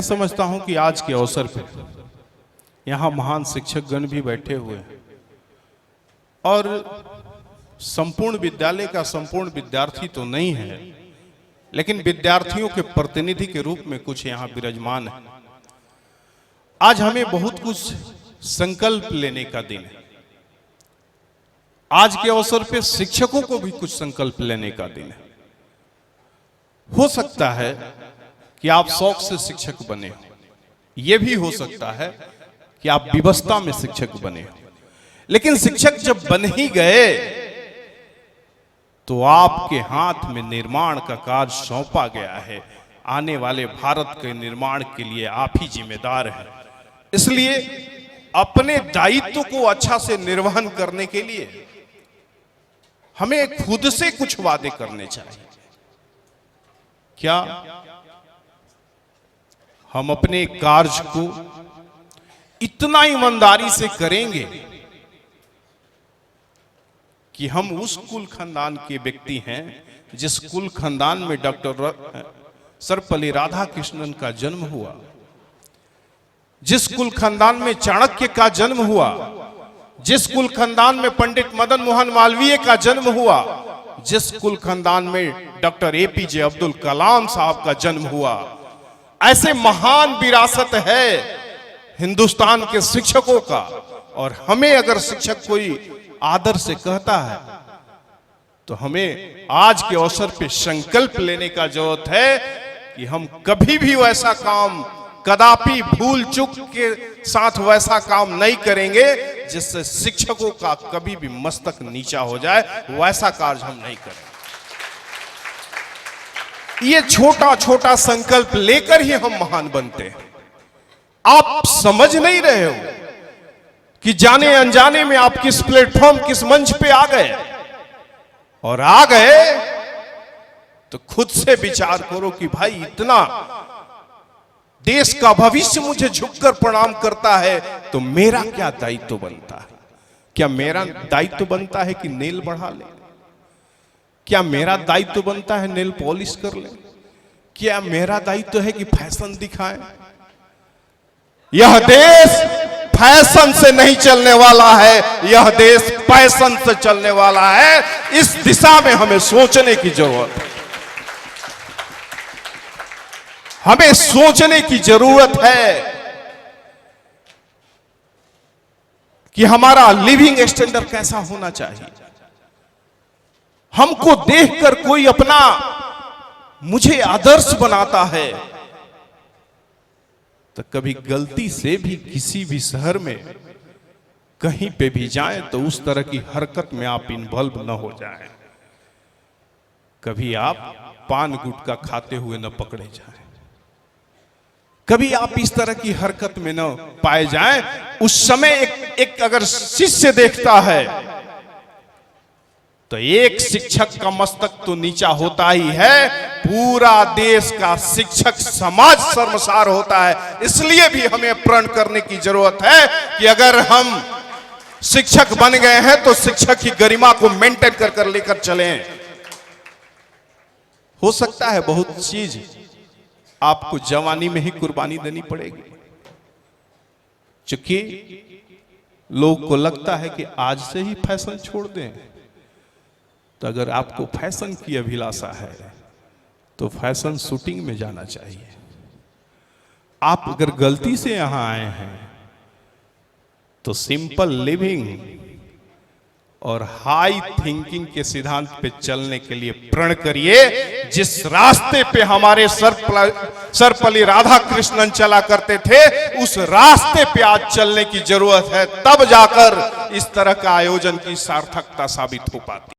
समझता हूं कि आज के अवसर पे यहाँ महान शिक्षकगण भी बैठे हुए हैं और संपूर्ण विद्यालय का संपूर्ण विद्यार्थी तो नहीं है, लेकिन विद्यार्थियों के प्रतिनिधि के रूप में कुछ यहाँ विराजमान है। आज हमें बहुत कुछ संकल्प लेने का दिन है। आज के अवसर पे शिक्षकों को भी कुछ संकल्प लेने का दिन है। हो सकता है कि आप शौक से शिक्षक बने हो, यह भी हो सकता है कि आप विवशता में शिक्षक बने हो, लेकिन शिक्षक जब बन ही गए तो आपके हाथ में निर्माण का कार्य सौंपा गया है। आने वाले भारत के निर्माण के लिए आप ही जिम्मेदार हैं। इसलिए अपने दायित्व को अच्छा से निर्वहन करने के लिए हमें खुद से कुछ वादे करने चाहिए। क्या हम अपने कार्य को इतना ईमानदारी से करेंगे कि हम उस कुल खानदान के व्यक्ति हैं जिस कुल खानदान में डॉक्टर सर्वपल्ली राधाकृष्णन का जन्म हुआ, जिस कुल खानदान में चाणक्य का जन्म हुआ, जिस कुल खानदान में पंडित मदन मोहन मालवीय का जन्म हुआ, जिस कुल खानदान में डॉक्टर एपीजे अब्दुल कलाम साहब का जन्म हुआ। ऐसे महान विरासत है हिंदुस्तान के शिक्षकों का, और हमें अगर शिक्षक कोई आदर से कहता है तो हमें आज के अवसर पे संकल्प लेने का जरूरत है कि हम कभी भी वैसा काम, कदापि भूल चूक के साथ वैसा काम नहीं करेंगे जिससे शिक्षकों का कभी भी मस्तक नीचा हो जाए। वैसा कार्य हम नहीं करेंगे। ये छोटा छोटा संकल्प लेकर ही हम महान बनते हैं। आप समझ नहीं रहे हो कि जाने अनजाने में आप किस प्लेटफॉर्म, किस मंच पे आ गए, और आ गए तो खुद से विचार करो कि भाई इतना देश का भविष्य मुझे झुककर प्रणाम करता है तो मेरा क्या दायित्व बनता है। क्या मेरा दायित्व बनता है कि नेल बढ़ा ले? क्या मेरा दायित्व बनता है नेल पॉलिश कर ले? क्या मेरा दायित्व है कि फैशन दिखाएं? यह देश फैशन से नहीं चलने वाला है, यह देश पैशन से चलने वाला है। इस दिशा में हमें सोचने की जरूरत है। हमें सोचने की जरूरत है कि हमारा लिविंग स्टैंडर्ड कैसा होना चाहिए। हमको देखकर कोई अपना मुझे आदर्श बनाता है तो कभी गलती से भी किसी भी शहर में कहीं पे भी जाएं तो उस तरह की हरकत में आप इन्वॉल्व न हो जाएं। कभी आप पान गुटखा खाते हुए न पकड़े जाएं, कभी आप इस तरह की हरकत में न पाए जाएं। उस समय एक अगर शिष्य देखता है तो एक शिक्षक का मस्तक तो नीचा होता ही है, पूरा देश का शिक्षक समाज शर्मसार होता है। इसलिए भी हमें प्रण करने की जरूरत है कि अगर हम शिक्षक बन गए हैं तो शिक्षक की गरिमा को मेंटेन कर लेकर चलें। हो सकता है बहुत चीज आपको जवानी में ही कुर्बानी देनी पड़ेगी, क्योंकि लोग को लगता है कि आज से ही फैशन छोड़ दें। तो अगर आपको फैशन की अभिलाषा है तो फैशन शूटिंग में जाना चाहिए। आप अगर गलती से यहां आए हैं तो सिंपल लिविंग और हाई थिंकिंग के सिद्धांत पे चलने के लिए प्रण करिए। जिस रास्ते पे हमारे सर्वपल्ली राधाकृष्णन चला करते थे, उस रास्ते पे आज चलने की जरूरत है। तब जाकर इस तरह का आयोजन की सार्थकता साबित हो पाती।